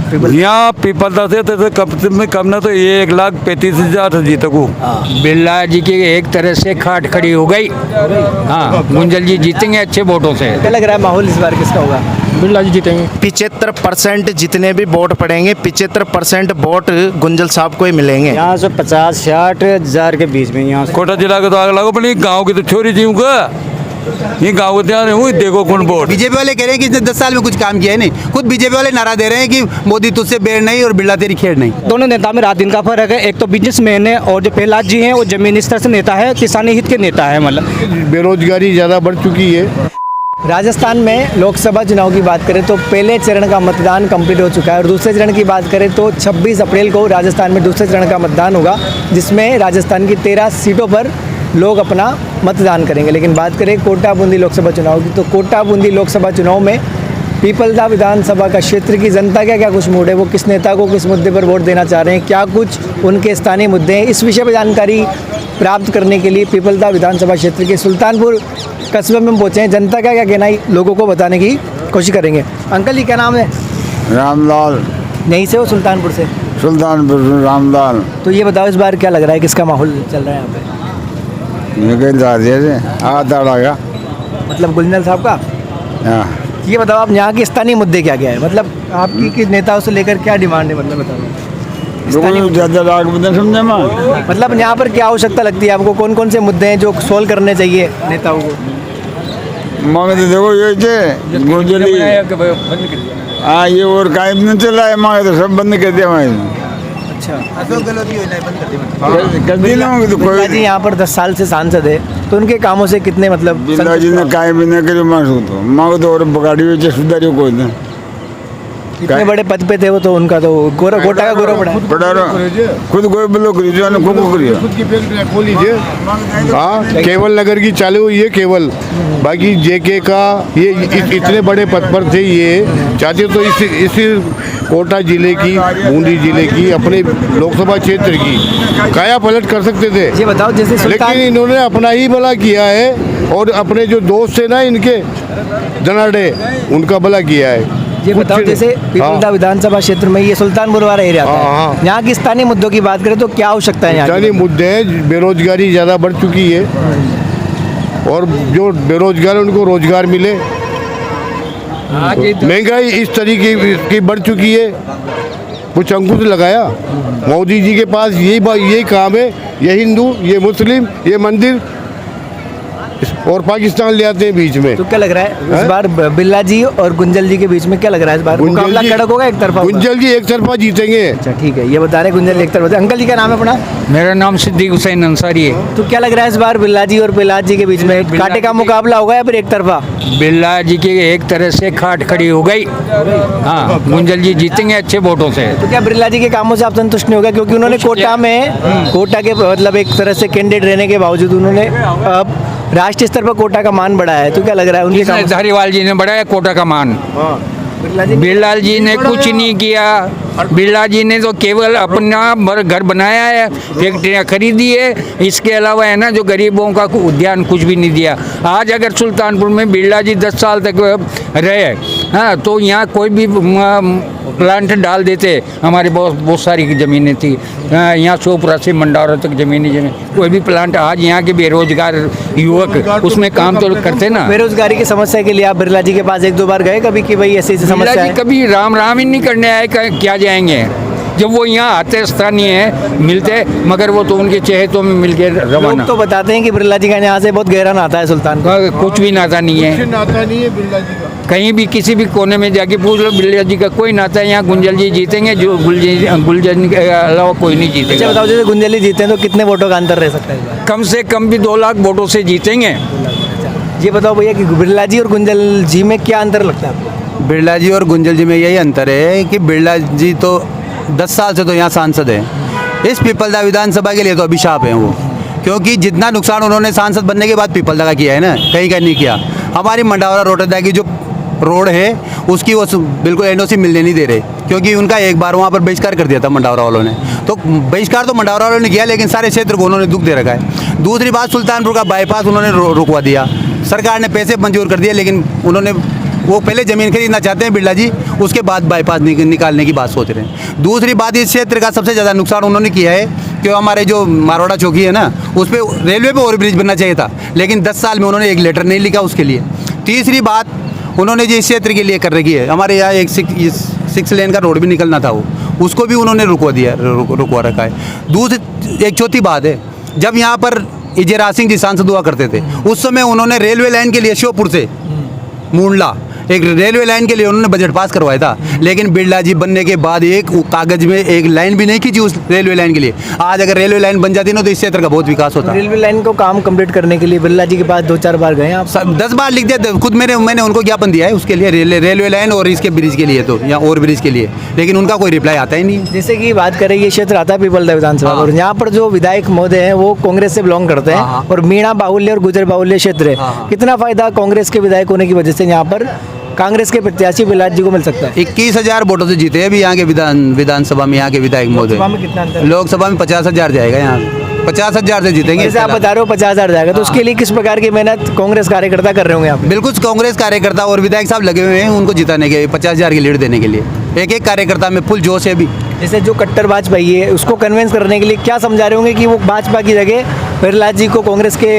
यहाँ पीपलदा से तो कम ना तो 1,35,000 जीतको। बिरला जी की एक तरह से खाट खड़ी हो गई। हाँ, गुंजल जी जीतेंगे अच्छे वोटों से। क्या लग रहा है माहौल इस बार किसका होगा? बिरला जी जीतेंगे। 75% जितने भी वोट पड़ेंगे 75% वोट गुंजल साहब को ही मिलेंगे। यहाँ से 50-60 हजार के बीच में। यहाँ कोटा जिला के तो आग लागो, पर गाँव की तो छोरी जीव का ये गाँव को ध्यान हुई देखो कौन वोट। बीजेपी वाले कह रहे हैं कि इसने 10 साल में कुछ काम किया है नहीं। खुद बीजेपी वाले नारा दे रहे हैं कि मोदी तुझसे बेर नहीं और बिरला तेरी खेड़ नहीं। दोनों नेता में रात दिन का फर्क है। एक तो बिजनेसमैन है और जो प्रहलाद जी हैं वो जमीनी स्तर से नेता है, किसानी हित के नेता है। मतलब बेरोजगारी ज़्यादा बढ़ चुकी है। राजस्थान में लोकसभा चुनाव की बात करें तो पहले चरण का मतदान कंप्लीट हो चुका है और दूसरे चरण की बात करें तो 26 अप्रैल को राजस्थान में दूसरे चरण का मतदान होगा, जिसमें राजस्थान की 13 सीटों पर लोग अपना मतदान करेंगे। लेकिन बात करें कोटा बूंदी लोकसभा चुनाव की, तो कोटा बूंदी लोकसभा चुनाव में पीपलदा विधानसभा का क्षेत्र की जनता का क्या कुछ मूड है, वो किस नेता को किस मुद्दे पर वोट देना चाह रहे हैं, क्या कुछ उनके स्थानीय मुद्दे हैं, इस विषय पर जानकारी प्राप्त करने के लिए पीपलदा विधानसभा क्षेत्र के सुल्तानपुर कस्बे में पहुँचे हैं। जनता का क्या कहना है लोगों को बताने की कोशिश करेंगे। अंकल जी क्या नाम है? रामलाल। यहीं से हो सुल्तानपुर से? सुल्तानपुर रामलाल। तो ये बताओ इस बार क्या लग रहा है, किसका माहौल चल रहा है यहाँ पे? मतलब गुंजल साहब का। ये बताओ आप यहाँ के स्थानीय मुद्दे क्या क्या है, मतलब आपकी किस नेताओं से लेकर क्या डिमांड है, मतलब बताओ मतलब यहाँ पर क्या आवश्यकता लगती है आपको, कौन कौन से मुद्दे हैं जो सोल्व करने चाहिए नेताओं को? मांगे तो देखो ये गुंजली हाँ ये और कायम नहीं चल रहा है, मांगे तो सब बंद कर दिया। अच्छा, तो बिरला जी यहाँ पर 10 साल से सांसद है, तो उनके कामों से कितने मतलब बिरला जी ने कायम नहीं करी मांगो तो और बगाड़ी हुई सुधारी कोई नहीं। इतने बड़े पद पे थे वो, तो उनका तो गौरव कोटा का गौरव पड़ा खुद कोई बोलो खुद की फैक्ट्री खोली है। हाँ, केवल नगर की चालू हुई है केवल। बाकी जेके का ये इतने बड़े पद पर थे, ये चाहते तो इस कोटा जिले की बूंदी जिले की अपने लोकसभा क्षेत्र की काया पलट कर सकते थे। ये बताओ जैसे लेकिन इन्होंने अपना ही भला किया है और अपने जो दोस्त थे ना इनके धनाढ़े उनका भला किया है। ये बताओ जैसे पीपलदा विधानसभा क्षेत्र में ये सुल्तानपुर वाला एरिया आता है, यहाँ की स्थानीय मुद्दों की बात करें तो क्या आवश्यकता है? यहाँ स्थानीय मुद्दे हैं, बेरोजगारी ज़्यादा बढ़ चुकी है और जो बेरोजगार है उनको रोजगार मिले। महंगाई इस तरीके की बढ़ चुकी है, कुछ अंकुश लगाया। मोदी जी के पास यही काम है, ये हिंदू, ये मुस्लिम, ये मंदिर और पाकिस्तान ले आते हैं बीच में। तो क्या लग रहा है इस बार बिरला जी और गुंजल जी के बीच में क्या लग रहा है इस बार मुकाबला कड़क होगा, एक तरफा? गुंजल जी एक तरफा जीतेंगे। अच्छा ठीक है, ये बता रहे गुंजल एक तरफा। अंकल जी क्या नाम है अपना? मेरा नाम सिद्दीक हुसैन अंसारी है। तो क्या लग रहा है इस बार बिरला जी और प्रहलाद जी के बीच में कांटे का मुकाबला होगा या फिर एक तरफा? बिरला जी की एक तरह से खाट खड़ी हो गई। हाँ, गुंजल जी जीतेंगे अच्छे वोटों से। तो क्या बिरला जी के कामों से आप संतुष्ट नहीं होगा, क्योंकि उन्होंने कोटा के मतलब एक तरह से कैंडिडेट रहने के बावजूद उन्होंने राष्ट्रीय स्तर पर कोटा का मान बढ़ाया है, तो क्या लग रहा है उनके काम? धारीवाल जी ने बढ़ाया कोटा का मान। बिरला जी ने कुछ नहीं किया। बिरला जी ने तो केवल अपना घर बनाया है, फैक्ट्रियाँ खरीदी है, इसके अलावा है ना जो गरीबों का उद्यान कुछ भी नहीं दिया। आज अगर सुल्तानपुर में बिरला जी 10 साल तक रहे हाँ तो यहाँ कोई भी प्लांट डाल देते। हमारी बहुत सारी ज़मीनें थी यहाँ, शोपुरा से मंडारा तक जमीन कोई भी प्लांट। आज यहाँ के बेरोजगार युवक उसमें काम तो करते ना। बेरोजगारी की समस्या के लिए आप बिरला जी के पास 1-2 बार गए कभी कि भाई ऐसी समस्या है? कभी राम ही नहीं करने आए, क्या जाएंगे? जब वो यहाँ आते स्थानीय है मिलते, मगर वो तो उनके चहेतों में मिल के रवाना। लोग तो बताते हैं कि बिरला जी का यहाँ से बहुत गहरा नाता है सुल्तान का। कुछ भी नाता नहीं है, नाता नहीं है बिरला जी का। कहीं भी किसी भी कोने में जाके पूछ लो, बिरला जी का कोई नाता है। यहाँ गुंजल जी जीतेंगे, जो गुलजन के अलावा कोई नहीं जीतेगा। अच्छा बताओ, जैसे गुंजल जी जीते हैं तो कितने वोटों का अंतर रह सकता है? कम से कम भी 2 लाख वोटों से जीतेंगे। ये बताओ भैया कि बिरला जी और गुंजल जी में क्या अंतर लगता है आपको? बिरला जी और गुंजल जी में यही अंतर है कि बिरला जी तो 10 साल से तो यहाँ सांसद है, इस पीपलदा विधानसभा के लिए तो अभिशाप है वो, क्योंकि जितना नुकसान उन्होंने सांसद बनने के बाद पीपलदा का किया है ना, कहीं का नहीं किया। हमारी मंडावरा रोटरदा की जो रोड है उसकी वो बिल्कुल एनओसी मिलने नहीं दे रहे, क्योंकि उनका एक बार वहाँ पर बहिष्कार कर दिया था मंडावरा वालों ने। तो बहिष्कार तो मंडावरा वालों ने किया, लेकिन सारे क्षेत्र को उन्होंने दुख दे रखा है। दूसरी बात, सुल्तानपुर का बाईपास उन्होंने रुकवा दिया। सरकार ने पैसे मंजूर कर दिए, लेकिन उन्होंने वो पहले ज़मीन खरीदना चाहते हैं बिरला जी, उसके बाद बाईपास निकालने की बात सोच रहे हैं। दूसरी बात, इस क्षेत्र का सबसे ज़्यादा नुकसान उन्होंने किया है कि हमारे जो मारवाड़ा चौकी है ना, उस पर रेलवे पे ओवरब्रिज बनना चाहिए था, लेकिन 10 साल में उन्होंने एक लेटर नहीं लिखा उसके लिए। तीसरी बात, उन्होंने जो इस क्षेत्र के लिए कर रखी है, हमारे यहाँ एक 6 लेन का रोड भी निकलना था, वो उसको भी उन्होंने रुकवा रखा है। दूसरी एक चौथी बात है, जब यहाँ पर इजराज सिंह जी सांसद हुआ करते थे, उस समय उन्होंने रेलवे लाइन के लिए श्योपुर से मुंडला एक रेलवे लाइन के लिए उन्होंने बजट पास करवाया था, लेकिन बिरला जी बनने के बाद एक कागज में एक लाइन भी नहीं खींची उस रेलवे लाइन के लिए। आज अगर रेलवे लाइन बन जाती ना तो इस क्षेत्र का बहुत विकास होता। रेलवे लाइन को काम कंप्लीट करने के लिए बिरला जी के पास 2-4 बार गए आप? 10 बार लिख दिया, खुद मैंने उनको ज्ञापन दिया है उसके लिए, रेलवे लाइन और इसके ब्रिज के लिए, तो या और ब्रिज के लिए, लेकिन उनका कोई रिप्लाई आता ही नहीं। जैसे कि बात करें, ये क्षेत्र आता है पीपलदा विधानसभा और यहाँ पर जो विधायक महोदय हैं वो कांग्रेस से बिलोंग करते हैं और मीणा बाहुल्य और गुजर बाहुल्य क्षेत्र है। कितना फायदा कांग्रेस के विधायक होने की वजह से यहाँ पर कांग्रेस के प्रत्याशी बिरला जी को मिल सकता है? 21,000 वोटों से जीते अभी यहाँ के विधानसभा में यहाँ के विधायक महोदय। लोकसभा में कितना अंतर? लोकसभा में 50,000 जाएगा, यहाँ 50,000 से जीतेंगे। जैसे आप बता रहे हो 50,000 जाएगा, तो उसके लिए किस प्रकार की मेहनत कांग्रेस कार्यकर्ता कर रहे होंगे आप? बिल्कुल, कांग्रेस कार्यकर्ता और विधायक साहब लगे हुए हैं उनको जिताने के, 50,000 की लीड देने के लिए। एक कार्यकर्ता में फुल जोश है अभी। जैसे जो कट्टर भाजपाई है उसको कन्विंस करने के लिए क्या समझा रहे होंगे कि वो भाजपा की जगह बिरला जी को कांग्रेस के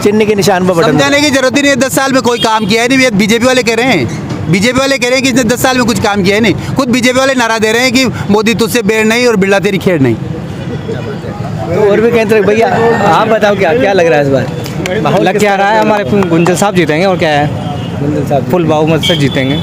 चिन्ह के निशान पर बटन? समझाने की जरूरत ही नहीं है, 10 साल में कोई काम किया है नहीं। बीजेपी वाले कह रहे हैं, बीजेपी वाले कह रहे हैं कि इसने 10 साल में कुछ काम किया है नहीं। खुद बीजेपी वाले नारा दे रहे हैं कि मोदी तुझसे बेर नहीं और बिरला तेरी खेड़ नहीं। तो और भी कहते भैया आप बताओ क्या लग रहा है इस बार? लग क्या रहा है, हमारे गुंजल साहब जीतेंगे और क्या है, गुंजल साहब फुल बहुमत से जीतेंगे।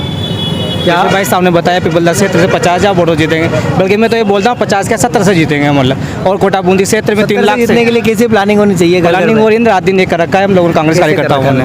क्या भाई साहब ने बताया पीपलदा क्षेत्र से 50,000 वोटों जीतेंगे, बल्कि मैं तो ये बोलता हूँ 50 क्या 70 से जीतेंगे मतलब। और कोटा बूंदी क्षेत्र में 3 लाख जीतने के लिए कैसी प्लानिंग होनी चाहिए? प्लानिंग हो रही है, रात दिन एक कर रखा है हम लोगों कांग्रेस कार्यकर्ताओं ने।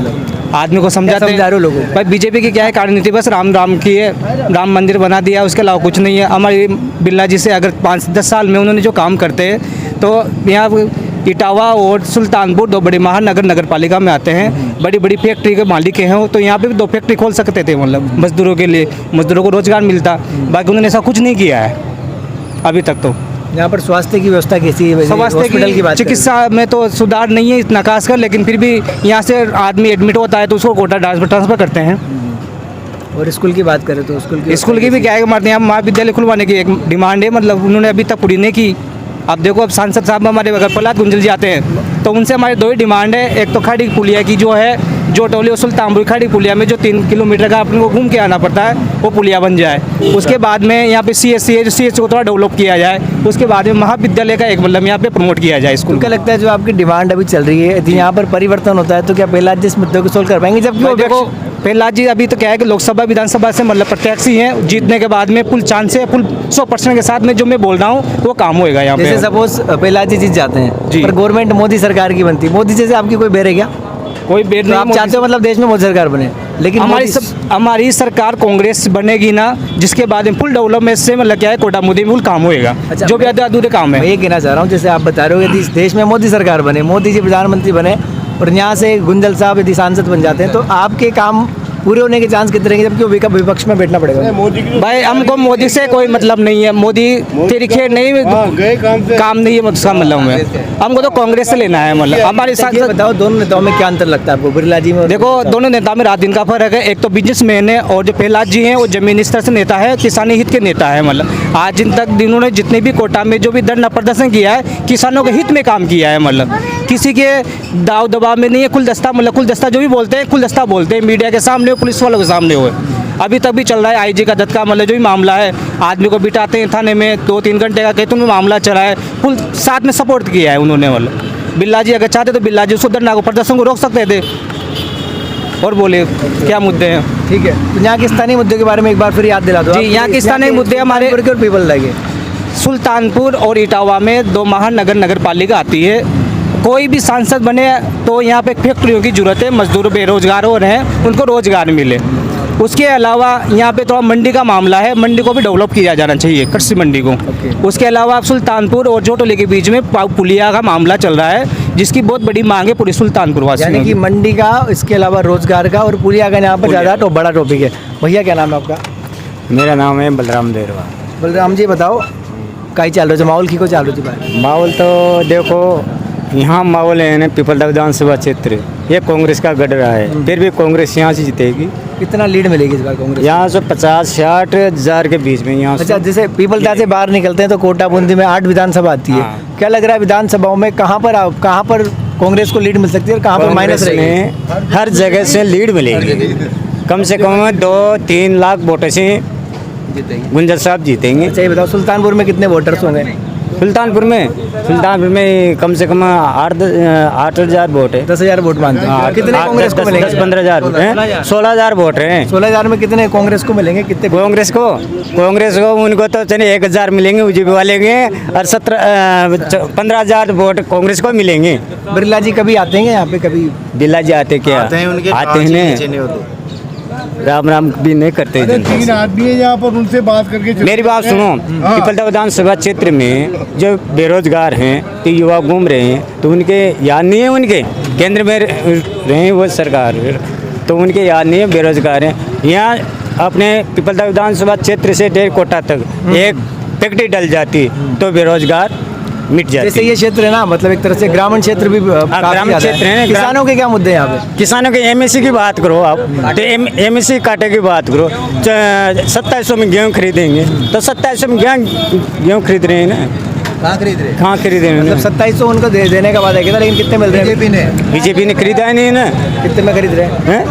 आदमी को समझाते समझा रहे हो लोगों को? भाई बीजेपी की क्या है कार्यनीति, बस राम की है, राम मंदिर बना दिया, उसके अलावा कुछ नहीं है। हमारी बिरला जी से अगर 5-10 साल में उन्होंने जो काम करते हैं, तो यहाँ इटावा और सुल्तानपुर 2 बड़े महानगर नगर पालिका में आते हैं, बड़ी बड़ी फैक्ट्री के मालिक हैं, तो यहाँ पे भी 2 फैक्ट्री खोल सकते थे, मतलब मजदूरों के लिए, मजदूरों को रोजगार मिलता। बाकी उन्होंने ऐसा कुछ नहीं किया है अभी तक। तो यहाँ पर स्वास्थ्य की व्यवस्था कैसी है? स्वास्थ्य हॉस्पिटल की बात चिकित्सा में तो सुधार नहीं है इतना खास कर, लेकिन फिर भी यहाँ से आदमी एडमिट होता है तो उसको कोटा ट्रांसफर करते हैं। और स्कूल की बात करें तो स्कूल की भी क्या है, हमारे यहाँ महाविद्यालय खुलवाने की एक डिमांड है, मतलब उन्होंने अभी तक पूरी नहीं की। अब देखो, अब सांसद साहब हमारे अगर प्रहलाद गुंजल जी आते हैं तो उनसे हमारी 2 ही डिमांड है। एक तो खड़ी पुलिया की जो है, जो टोली और सुल्तानपुर खड़ी पुलिया में जो 3 किलोमीटर का अपने को घूम के आना पड़ता है, वो पुलिया बन जाए। उसके बाद में यहाँ पे CSC को थोड़ा डेवलप किया जाए। उसके बाद में महाविद्यालय का एक मतलब यहाँ पे प्रमोट किया जाए स्कूल। क्या लगता है जो आपकी डिमांड अभी चल रही है, यदि यहाँ पर परिवर्तन होता है तो क्या प्रहलाद जी इस मुद्दे को सोल्व कर पाएंगे? जबकि वो देखो, प्रहलाद जी अभी तो क्या है कि लोकसभा विधानसभा से मतलब प्रत्याशी हैं, जीतने के बाद में फुल चांस है, फुल 100% के साथ में जो मैं बोल रहा हूँ वो काम होएगा यहाँ पे। जैसे सपोज प्रहलाद जी जीत जाते हैं जी। पर गवर्नमेंट मोदी सरकार की बनती है, मोदी जैसे आपकी कोई बेर है क्या? कोई बेर तो नहीं। आप चाहते हो मतलब देश में मोदी सरकार बने, लेकिन हमारी सरकार कांग्रेस बनेगी ना, जिसके बाद में फुल डेवलपमेंट से मतलब क्या है, कोटा मोदी में फुल काम होएगा। अच्छा, जो भी अधूरे काम मैं है। ये कहना चाह रहा हूँ, जैसे आप बता रहे हो यदि इस देश में मोदी सरकार बने, मोदी जी प्रधानमंत्री बने और यहाँ से गुंजल साहब यदि सांसद बन जाते हैं, तो आपके काम पूरे होने के चांस कितने रहेंगे? जबकि वो विपक्ष में बैठना पड़ेगा। भाई हमको मोदी से कोई मतलब नहीं है, मोदी तेरी खेर नहीं, काम नहीं है उसका मतलब में। हमको तो कांग्रेस से लेना है, मतलब हमारे साथ। बताओ दोनों नेताओं में क्या अंतर लगता है आपको, बिरला जी में? देखो, दोनों नेता में रात दिन का फर्क है। एक तो बिजनेसमैन है और जो प्रहलाद जी हैं वो जमीनी स्तर से नेता है, किसानी हित के नेता है। मतलब आज दिन तक इन्होंने जितने भी कोटा में जो भी धरना प्रदर्शन किया है, किसानों के हित में काम किया है। मतलब किसी के दाव दबाव में नहीं है। कुलदस्ता मतलब कुलदस्ता जो भी बोलते हैं, कुलदस्ता बोलते हैं, मीडिया के सामने हो, पुलिस वालों के सामने हो। अभी तक भी चल रहा है IG का दत्त का मतलब जो भी मामला है, आदमी को बिठाते हैं थाने में, 2-3 घंटे का कहते हैं मामला चला है, फुल साथ में सपोर्ट किया है उन्होंने। मतलब बिरला जी अगर चाहते तो बिरला जी उसको धरना को प्रदर्शन को रोक सकते थे। और बोले क्या मुद्दे हैं? ठीक है, तो यहाँ के स्थानीय मुद्दों के बारे में एक बार फिर याद दिला दो। जी, यहाँ के स्थानीय मुद्दे हमारे पीपल लगे सुल्तानपुर और इटावा में 2 महानगर नगर पालिका आती है। कोई भी सांसद बने तो यहाँ पे फैक्ट्रियों की जरूरत है, मजदूर बेरोजगार हो रहे हैं, उनको रोजगार मिले। उसके अलावा यहाँ पे थोड़ा मंडी का मामला है, मंडी को भी डेवलप किया जाना चाहिए, कृषि मंडी को। उसके अलावा सुल्तानपुर और जोटोली के बीच में पुलिया का मामला चल रहा है, जिसकी बहुत बड़ी मांग है पूरी सुल्तानपुर वासियों यानी कि मंडी का, इसके अलावा रोजगार का और पुलिया का यहाँ पर ज़्यादा बड़ा टॉपिक है। भैया क्या नाम है आपका? मेरा नाम है बलराम देरवा। बलराम जी बताओ, कहीं चल रहे हो माहौल की को चल रही थी? माहौल तो देखो, यहाँ माहौल है ना, पीपलदा विधानसभा क्षेत्र ये कांग्रेस का गढ़ रहा है, फिर भी कांग्रेस यहाँ से जीतेगी। कितना लीड मिलेगी इस बार कांग्रेस? यहाँ से 50-60 हज़ार के बीच में यहाँ अच्छा, जैसे पीपलदा से बाहर निकलते हैं तो कोटा बूंदी में 8 विधानसभा आती है। हाँ। क्या लग रहा है विधानसभाओं में कहाँ पर कांग्रेस को लीड मिल सकती है और कहाँ पर माइनस कांग्रेस रहेगी? में हर जगह से लीड मिलेगी, कम से कम 2-3 लाख वोटों से गुंजल साहब जीतेंगे। अच्छा, ये बताओ सुल्तानपुर में कितने वोटर्स होंगे? सुल्तानपुर में कम से कम 8,000 वोट है। 10,000 वोट मानते हैं। कितने कांग्रेस को मिलेंगे? 10-15 हज़ार वोट हैं, 16,000 वोट हैं। 16,000 में कितने कांग्रेस को मिलेंगे? कितने? कांग्रेस को उनको तो चलिए 1,000 मिलेंगे बीजेपी वाले के, और 15,000 वोट कांग्रेस को मिलेंगे। बिरला जी कभी आते हैं यहाँ पे? कभी बिरला जी आते क्या? आते हैं, उनके आते कांच हैं नीचे नहीं होते। राम राम भी नहीं करते जनता से। 3 आदमी है यहाँ पर, उनसे बात करके चलते मेरी बात हैं। सुनो, हाँ। पीपलदा विधानसभा क्षेत्र में जो बेरोजगार हैं, तो युवा घूम रहे हैं, तो उनके याद नहीं है, उनके केंद्र में रहे वो सरकार, तो उनके याद नहीं है, बेरोजगार हैं। यहाँ अपने पीपलदा विधानसभा क्षेत्र से 1.5 कोटा तक एक फैक्ट्री डल जाती तो बेरोजगार मिट जैसे जाते। ये क्षेत्र है ना, मतलब एक तरह से ग्रामीण क्षेत्र भी काफी ग्रामीण ज़्यादा क्षेत्र है। किसानों के क्या मुद्दे हैं यहाँ पे? किसानों के एमएसपी की बात करो आप, तो एमएसपी काटे की बात करो, 2700 में गेहूँ खरीदेंगे, तो 2700 में गेहूँ खरीद रहे हैं ना, कहाँ खरीद रहे हैं? कहाँ खरीद रहे हैं? मतलब 2700 उनको देने का वादा किया था, लेकिन कितने मिल रहे हैं? बीजेपी ने खरीदा ही नहीं ना, कितने में खरीद रहे हैं?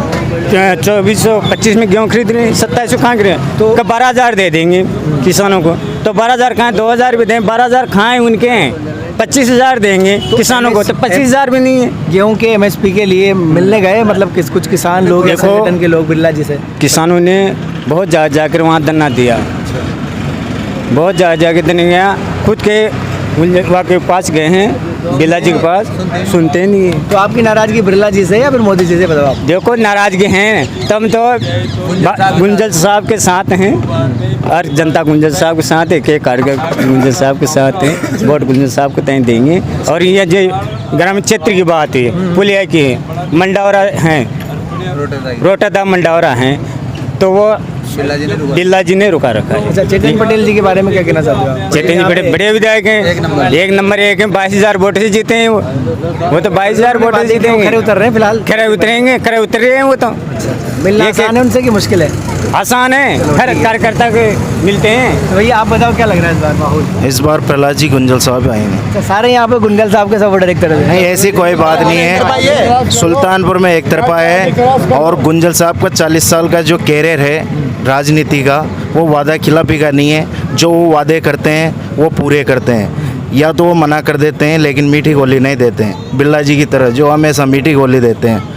2425 में गेहूँ खरीद रहे हैं, 2700 कहाँ खरीद रहे हैं? तो 12,000 दे देंगे किसानों को, तो 12,000 खाएँ, 2,000 भी दें, 12,000 खाएँ उनके, 25,000 देंगे किसानों को, तो 25,000 भी नहीं है। गेहूं के एमएसपी के लिए मिलने गए, मतलब कुछ किसान लोग या देखो, संगठन के लोग बिरला जी से? किसानों ने बहुत जाकर वहाँ धरना दिया, बहुत जाकर धरना दिया, खुद के वहाँ के पास गए हैं, बिरला जी के पास, सुनते नहीं है। तो आपकी नाराजगी बिरला जी से या फिर मोदी जी से, बताओ आप? देखो नाराजगी हैं, तब तो गुंजल साहब के साथ हैं, और जनता गुंजल साहब के साथ है, के कार्यकर्ता गुंजल साहब के साथ हैं, वोट गुंजल साहब को तय देंगे। और ये जो ग्रामीण क्षेत्र की बात है, पुलिया की है, मंडावरा हैं, रोटादा मंडावरा हैं, तो वो बिरला जी ने रुका रखा है। अच्छा, चेतन पटेल जी के बारे में क्या कहना चाहते हो आप? चेतन जी बड़े विधायक हैं, एक नंबर एक हैं, 22,000 वोट से जीते हैं वो तो 22,000 वोट से जीतेंगे। खरे उतर रहे हैं फिलहाल? खरे उतरेंगे, खरे उतर रहे हैं वो तो। मिलना आसान है उनसे कि मुश्किल है? आसान है, हर कार्यकर्ता के मिलते हैं। तो भैया आप बताओ क्या लग रहा है इस बार माहौल? इस बार प्रहलाद जी गुंजल साहब आएंगे। अच्छा, सारे यहाँ पे गुंजल साहब के सब वोटर एक तरह से? नहीं, ऐसी कोई बात नहीं है, सुल्तानपुर में एक तरफा है, और गुंजल साहब का 40 साल का जो कैरियर है राजनीति का, वो वादा खिलाफी का नहीं है। जो वो वादे करते हैं वो पूरे करते हैं, या तो वो मना कर देते हैं लेकिन मीठी गोली नहीं देते हैं, बिरला जी की तरह जो हमेशा मीठी गोली देते हैं।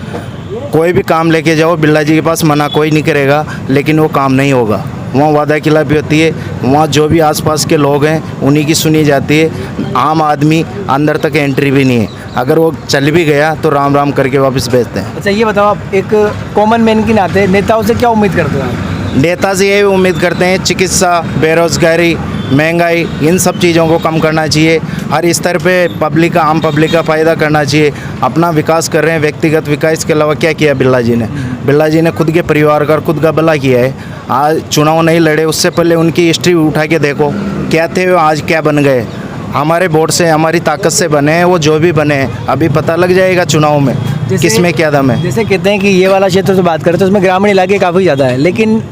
कोई भी काम लेके जाओ बिरला जी के पास, मना कोई नहीं करेगा, लेकिन वो काम नहीं होगा। वहाँ वादा खिलाफी होती है, वहाँ जो भी आसपास के लोग हैं उन्हीं की सुनी जाती है, आम आदमी अंदर तक एंट्री भी नहीं है। अगर वो चल भी गया तो राम राम करके वापस भेजते हैं। अच्छा, ये बताओ आप एक कॉमन मैन के नाते नेताओं से क्या उम्मीद करते हो आप? नेता से यही उम्मीद करते हैं, चिकित्सा, बेरोजगारी, महंगाई, इन सब चीज़ों को कम करना चाहिए। हर स्तर पे पब्लिक का, आम पब्लिक का फ़ायदा करना चाहिए। अपना विकास कर रहे हैं, व्यक्तिगत विकास के अलावा क्या किया बिरला जी ने? बिरला जी ने खुद के परिवार का, खुद का भला किया है। आज चुनाव नहीं लड़े, उससे पहले उनकी हिस्ट्री उठा के देखो, क्या थे वो, आज क्या बन गए। हमारे वोट से, हमारी ताकत से बने हैं वो, जो भी बने हैं अभी पता लग जाएगा चुनाव में किस में क्या दम है। जैसे कहते हैं कि ये वाला क्षेत्र से बात करें तो उसमें ग्रामीण इलाके काफ़ी ज़्यादा है, लेकिन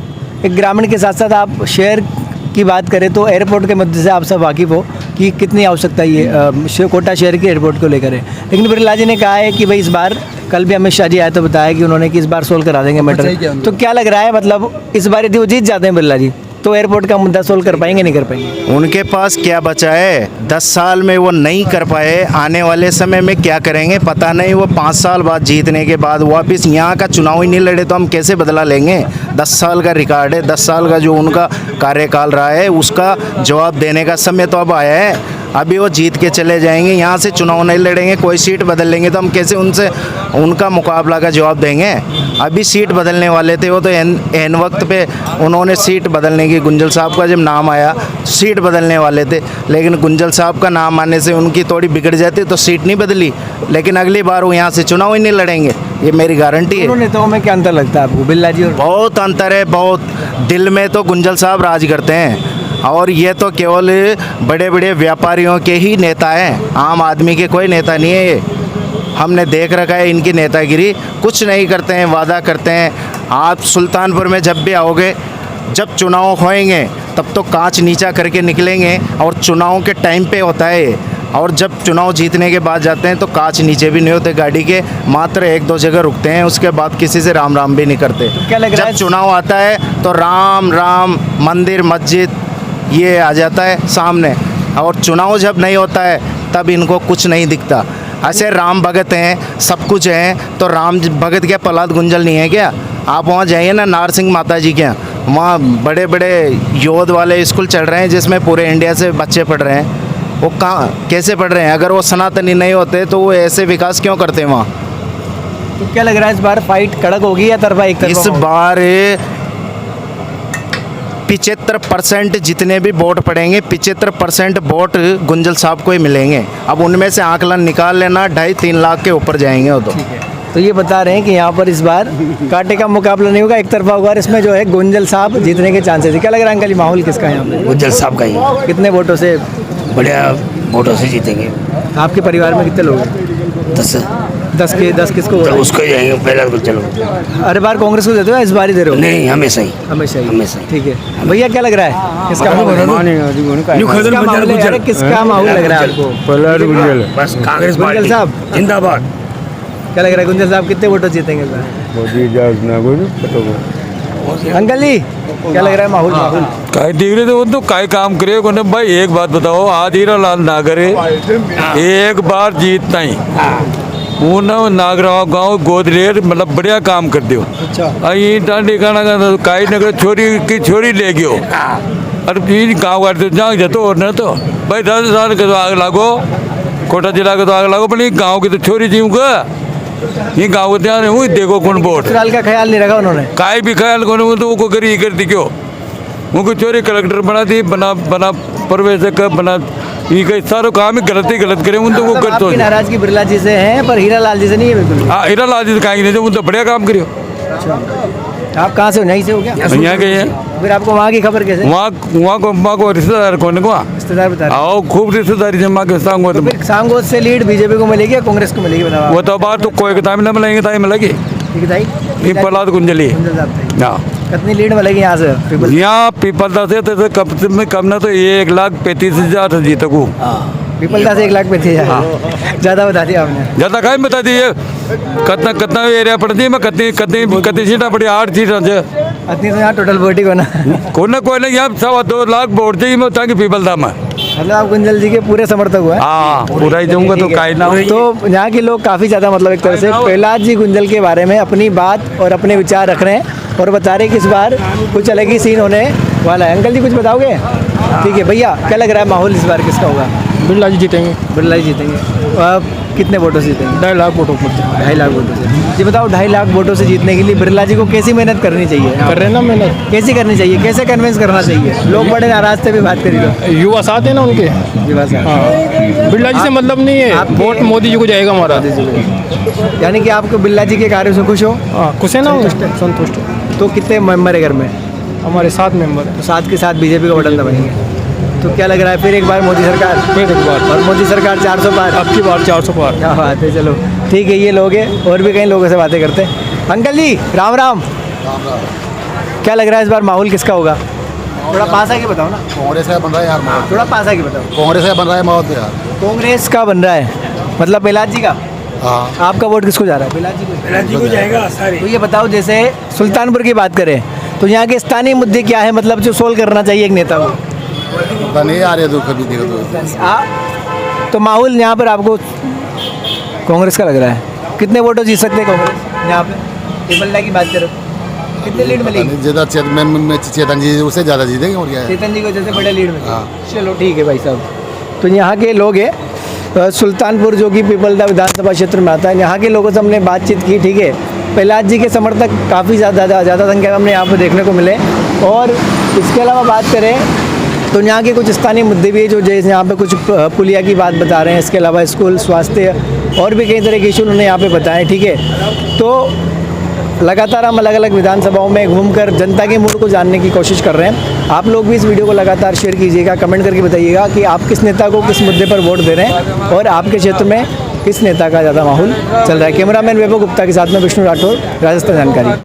एक ग्रामीण के साथ साथ आप शहर की बात करें तो एयरपोर्ट के मुद्दे से आप सब वाकिफ़ हो कि कितनी आवश्यकता ये कोटा शहर के एयरपोर्ट को लेकर है। लेकिन बिरला जी ने कहा है कि भाई इस बार, कल भी अमित शाह जी आए तो बताया कि उन्होंने कि इस बार सोल्व करा देंगे मैटर। तो क्या लग रहा है, मतलब इस बार यदि वो जीत जाते हैं बिरला जी तो एयरपोर्ट का मुद्दा सोल्व कर पाएंगे, नहीं कर पाएंगे? उनके पास क्या बचा है? 10 साल में वो नहीं कर पाए, आने वाले समय में क्या करेंगे पता नहीं। वो 5 साल बाद जीतने के बाद वापस यहाँ का चुनाव ही नहीं लड़े तो हम कैसे बदला लेंगे? 10 साल का रिकॉर्ड है, 10 साल का जो उनका कार्यकाल रहा है उसका जवाब देने का समय तो अब आया है। अभी वो जीत के चले जाएंगे, यहाँ से चुनाव नहीं लड़ेंगे, कोई सीट बदल लेंगे तो हम कैसे उनसे उनका मुकाबला का जवाब देंगे? अभी सीट बदलने वाले थे वो तो एन वक्त पे उन्होंने सीट बदलने की, गुंजल साहब का जब नाम आया सीट बदलने वाले थे, लेकिन गुंजल साहब का नाम आने से उनकी थोड़ी बिगड़ जाती तो सीट नहीं बदली। लेकिन अगली बार वो यहाँ से चुनाव ही नहीं लड़ेंगे, ये मेरी गारंटी है। दोनों नेताओं में क्या अंतर लगता है आपको, बिरला जी और? बहुत अंतर है, बहुत। दिल में तो गुंजल साहब राज करते हैं, और ये तो केवल बड़े बड़े व्यापारियों के ही नेता हैं, आम आदमी के कोई नेता नहीं है ये। हमने देख रखा है इनकी नेतागिरी, कुछ नहीं करते हैं, वादा करते हैं, आप सुल्तानपुर में जब भी आओगे, जब चुनाव होएंगे तब तो कांच नीचा करके निकलेंगे, और चुनाव के टाइम पे होता है ये। और जब चुनाव जीतने के बाद जाते हैं तो कांच नीचे भी नहीं होते गाड़ी के, मात्र 1-2 जगह रुकते हैं, उसके बाद किसी से राम राम भी नहीं करते। क्या लग रहा है? जब चुनाव आता है तो राम राम, मंदिर मस्जिद ये आ जाता है सामने, और चुनाव जब नहीं होता है तब इनको कुछ नहीं दिखता। ऐसे राम भगत हैं, सब कुछ हैं, तो राम भगत क्या प्रहलाद गुंजल नहीं है क्या? आप वहाँ जाइए ना, नारसिंह माता जी के यहाँ, वहाँ बड़े बड़े योद्ध वाले स्कूल चल रहे हैं जिसमें पूरे इंडिया से बच्चे पढ़ रहे हैं। वो कहाँ कैसे पढ़ रहे हैं? अगर वो सनातनी नहीं होते तो वो ऐसे विकास क्यों करते वहाँ? तो क्या लग रहा है इस बार फाइट कड़क होगी या तरफा एक तरफा इस होगा? बार 75% जितने भी वोट पड़ेंगे, 75% वोट गुंजल साहब को ही मिलेंगे। अब उनमें से आंकलन निकाल लेना, 2.5-3 लाख के ऊपर जाएंगे वो तो। तो ये बता रहे हैं कि यहाँ पर इस बार कांटे का मुकाबला नहीं होगा, एक तरफा होगा, और इसमें जो है गुंजल साहब जीतने के चांसेस है। क्या लग रहा है अंकल, ये माहौल किसका है यहाँ पे? गुंजल साहब का ही कितने वोटों से? बढ़िया वोटों से जीतेंगे। आपके परिवार में कितने लोग हैं? 10 किसको वोट तो है? उसको ही जाएंगे पहला तो। चलो हर बार कांग्रेस को देते हो या इस बार ही दे रहे हो? नहीं, हमेशा ही। हमेशा ही। हमेशा ही। ठीक है भैया, क्या लग रहा है किसका माहौल है? किसका माहौल है? अरे किसका माहौल लग रहा है आपको? बस कांग्रेस गुंजल पार्टी साहब जिंदाबाद। क्या लग रहा है गुंजल साहब कितने वोटों से जीतेंगे इस बार? अंकल जी क्या लग रहा है माहौल? काय देख रहे थे वो तो काय काम करे कोने भाई। एक बात बताओ, आज हीरा लाल नागरे एक बार जीतना ही वो ना नागराव गाँव गोदरेर मतलब बढ़िया काम कर दियो। अच्छा ये टांडी खाना का काई नगर छोरी की छोरी ले गयो, अरे ये गाँव काटते जहाँ जातो और न तो भाई राजस्थान के तो आग लागो, कोटा जिला के तो आग लागो, पर ये गाँव की तो छोरी जीऊँगा, ये गाँव को ध्यान है देखो कौन वोट ससुराल का ख्याल नहीं रखा उन्होंने। काय भी ख्याल कौन वो तो वो करी करती क्यों? उनको चोरी कलेक्टर बना दी, बना परवेश का बना, ये कई सारे काम ही गलत करे उन तो वो मतलब करते आपकी नाराजगी बिरला जी से है पर हीरा लाल जी से नहीं है बिल्कुल? हाँ हीरा लाल जी कहेंगे नहीं, उन तो बढ़िया काम करियो। आप कहाँ से हो? यहीं से हो क्या? यहाँ गए हैं, फिर आपको वहाँ की खबर कैसे? वहाँ को रिश्तेदार कौन को रिश्तेदार बता रहे हैं। आओ खूब रिश्तेदारी जमा के सांग तो फिर सांगोद से लीड बीजेपी को मिलेगी या कांग्रेस को मिलेगी बताओ आप? वो तो बात तो कोई किताब न मिलेंगे ताई मिलेगी। ठीक है ये प्रहलाद गुंजली गुंजल साहब थे। हाँ कितनी लीड मिलेगी यहाँ से? यहाँ पीपलदा से तो कम ना तो 1,35,000 जीतकू। पीपलदा से 1,35,000 ज़्यादा बता दिया आपने। ज़्यादा काय बता दिए, कितना एरिया पड़ती है, मैं कितनी सीटा पड़ी, 8 सीटा से इतनी तो यहाँ टोटल वोटिंग होना कोई ना यहाँ 2.25 लाख वोट चाहिए मैं ताकि पीपलदा में। मतलब आप गुंजल जी के पूरे समर्थक हुए? हाँ पूरा ही जाऊँगा तो काय ना। तो यहाँ के लोग काफ़ी ज़्यादा मतलब एक तरह से प्रहलाद जी गुंजल के बारे में अपनी बात और अपने विचार रख रहे हैं और बता रहे हैं कि इस बार कुछ अलग ही सीन होने वाला है। अंकल जी कुछ बताओगे? ठीक है भैया, क्या लग रहा है माहौल इस बार किसका होगा? बिरला जी जीतेंगे। बिरला जी जीतेंगे। कितने वोटों से जीतेंगे? 2.5 लाख वोटों पर 2.5 लाख वोटों से। जी बताओ, 2.5 लाख वोटों से जीतने के लिए बिरला जी को कैसी मेहनत करनी चाहिए? कर रहे हैं ना मेहनत। कैसी करनी चाहिए? कैसे कन्विंस करना चाहिए? लोग बड़े नाराज थे भी बात करी तो। युवा साथ है ना उनके। युवा साथ। हाँ, बिरला जी से मतलब नहीं है, आपके- वोट मोदी जी को जाएगा हमारा। यानी कि आपको बिरला जी के कार्यों से खुश हो? हाँ खुश है ना, संतुष्ट है। तो कितने मेंबर है घर में? हमारे 7 मेंबर है। तो साथ के साथ बीजेपी का बटन दबाएंगे। तो क्या लग रहा है फिर एक बार मोदी सरकार? फिर एक बार और मोदी सरकार 400 पार। अब की बार 400 पार। क्या बात है, चलो ठीक है। ये लोग हैं और भी कई लोगों से बातें करते हैं। अंकल जी राम राम। क्या लग रहा है इस बार माहौल किसका होगा? थोड़ा पास आके बताओ ना। कांग्रेस का बन रहा है यार माहौल। थोड़ा पास आके बताओ। कांग्रेस का बन रहा है माहौल तो यार। कांग्रेस का बन रहा है मतलब प्रहलाद जी का। हाँ आपका वोट किसको जा रहा है? प्रहलाद जी को जाएगा सारी। तो ये बताओ, जैसे सुल्तानपुर की बात करें तो यहाँ के स्थानीय मुद्दे क्या है, मतलब जो सोल्व करना चाहिए एक नेता को? पता नहीं आ रहे तो कभी देखो तो माहौल यहाँ पर आपको कांग्रेस का लग रहा है। कितने वोटों जीत सकते हैं कांग्रेस यहाँ पे? पीपलदा की बात करो, कितने लीड मिलेगी? ज्यादा चेतन जी उससे ज़्यादा जीतेंगे और क्या है। चेतन जी को जैसे बड़े लीड मिलेगी। हाँ। चलो ठीक है भाई साहब। तो यहाँ के लोग हैं सुल्तानपुर जो कि पीपलदा विधानसभा क्षेत्र में आता है, यहाँ के लोगों से हमने बातचीत की। ठीक है, प्रहलाद जी के समर्थक काफ़ी ज़्यादा संख्या में हमने यहाँ पर देखने को मिले। और इसके अलावा बात करें तो यहाँ के कुछ स्थानीय मुद्दे भी है जो जैसे यहाँ पे कुछ पुलिया की बात बता रहे हैं। इसके अलावा स्कूल, स्वास्थ्य और भी कई तरह के इशू उन्होंने यहाँ पे बताए। ठीक है, तो लगातार हम अलग अलग विधानसभाओं में घूमकर जनता के मूड को जानने की कोशिश कर रहे हैं। आप लोग भी इस वीडियो को लगातार शेयर कीजिएगा, कमेंट करके बताइएगा कि आप किस नेता को किस मुद्दे पर वोट दे रहे हैं और आपके क्षेत्र में किस नेता का ज़्यादा माहौल चल रहा है। कैमरामैन वैभव गुप्ता के साथ में विष्णु राठौर, राजस्थान जानकारी।